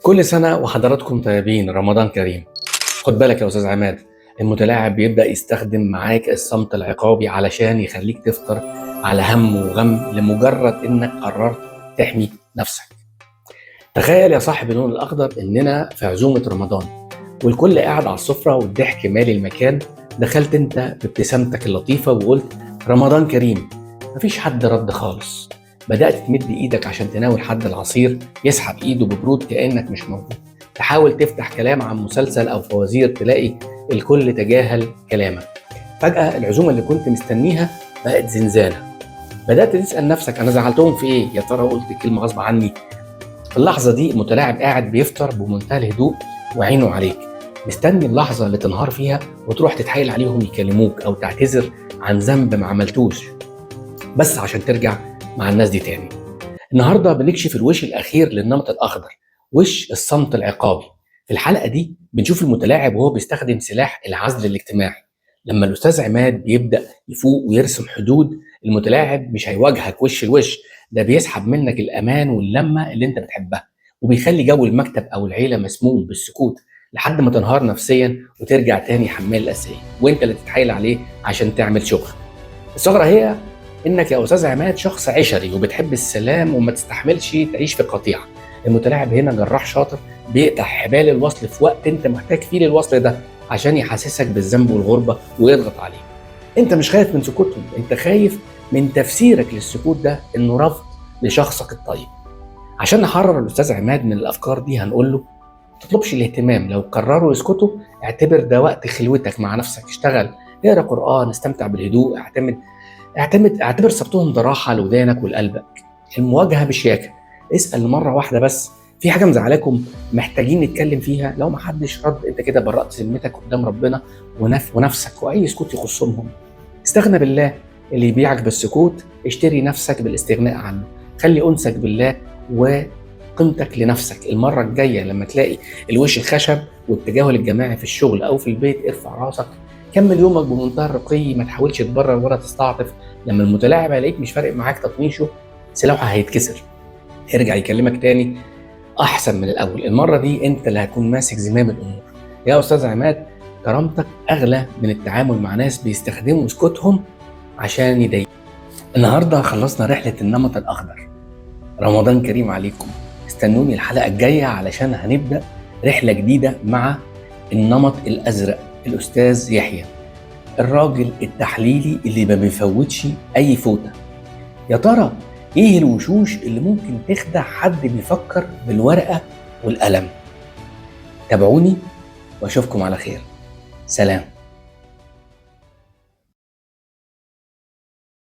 كل سنة وحضراتكم طيبين، رمضان كريم. خد بالك يا أستاذ عماد، المتلاعب بيبدأ يستخدم معاك الصمت العقابي علشان يخليك تفطر على هم وغم لمجرد إنك قررت تحمي نفسك. تخيل يا صاحب اللون الأخضر إننا في عزومة رمضان والكل قاعد على السفرة والضحك مالي المكان. دخلت أنت بابتسامتك اللطيفة وقلت رمضان كريم. مفيش حد رد خالص. بدأت تمد إيدك عشان تناول حد العصير، يسحب إيده ببرود كأنك مش موجود. تحاول تفتح كلام عن مسلسل أو فوازير، تلاقي الكل تجاهل كلامك. فجأة العزومة اللي كنت مستنيها بقت زنزانة. بدأت تسأل نفسك أنا زعلتهم في إيه؟ يا ترى قلت كلمة غصب عني؟ في اللحظة دي المتلاعب قاعد بيفطر بمنتهى الهدوء وعينه عليك، مستني اللحظة اللي تنهار فيها وتروح تتحايل عليهم يكلموك أو تعتذر عن ذنب ما عملتوش بس عشان ترجع مع الناس دي تاني. النهارده بنكشف الوش الأخير للنمط الأخضر، وش الصمت العقابي. في الحلقة دي بنشوف المتلاعب وهو بيستخدم سلاح العزل الاجتماعي. لما الأستاذ عماد بيبدأ يفوق ويرسم حدود، المتلاعب مش هيواجهك وش لوش، ده بيسحب منك الأمان واللمة اللي أنت بتحبها، وبيخلي جو المكتب أو العيلة مسموم بالسكوت لحد ما تنهار نفسيا وترجع تاني حمال الأسئلة، وأنت اللي تتحايل عليه عشان تعمل شغل. الثغرة هي انك يا استاذ عماد شخص عشري وبتحب السلام وما تستحملش تعيش في قطيعه. المتلاعب هنا جراح شاطر، بيقطع حبال الوصل في وقت انت محتاج فيه للوصل ده عشان يحسسك بالذنب والغربه ويضغط عليك. انت مش خايف من سكوتهم، انت خايف من تفسيرك للسكوت ده انه رفض لشخصك الطيب. عشان نحرر الاستاذ عماد من الافكار دي هنقول له ما تطلبش الاهتمام. لو قرروا يسكتوا اعتبر ده وقت خلوتك مع نفسك، اشتغل، اقرا قران، استمتع بالهدوء، اعتبر صبتهم ده راحه لودانك ولقلبك. المواجهه بشياكه، اسال مره واحده بس في حاجه مزعلاكم محتاجين نتكلم فيها. لو ما حدش رد انت كده برأت ذمتك قدام ربنا ونفسك، واي سكوت يخصهم. استغنى بالله اللي يبيعك بالسكوت، اشتري نفسك بالاستغناء عنه. خلي انسك بالله وقيمتك لنفسك. المره الجايه لما تلاقي الوش الخشب والتجاهل الجماعي في الشغل او في البيت، ارفع راسك، كمل يومك بمنتهى الرقي، ما تحاولش تبرر ولا تستعطف. لما المتلاعب هيلاقيك مش فارق معاك تطنيشه، سلاحه هيتكسر، يرجع يكلمك تاني احسن من الاول. المره دي انت اللي هتكون ماسك زمام الامور. يا استاذ عماد، كرامتك اغلى من التعامل مع ناس بيستخدموا سكوتهم عشان يضايقوك. النهارده خلصنا رحله النمط الاخضر. رمضان كريم عليكم. استنوني الحلقه الجايه علشان هنبدا رحله جديده مع النمط الازرق، الاستاذ يحيى، الراجل التحليلي اللي ما بيفوتش اي فوته. يا ترى ايه الوشوش اللي ممكن تخدع حد بيفكر بالورقه والقلم؟ تابعوني واشوفكم على خير. سلام.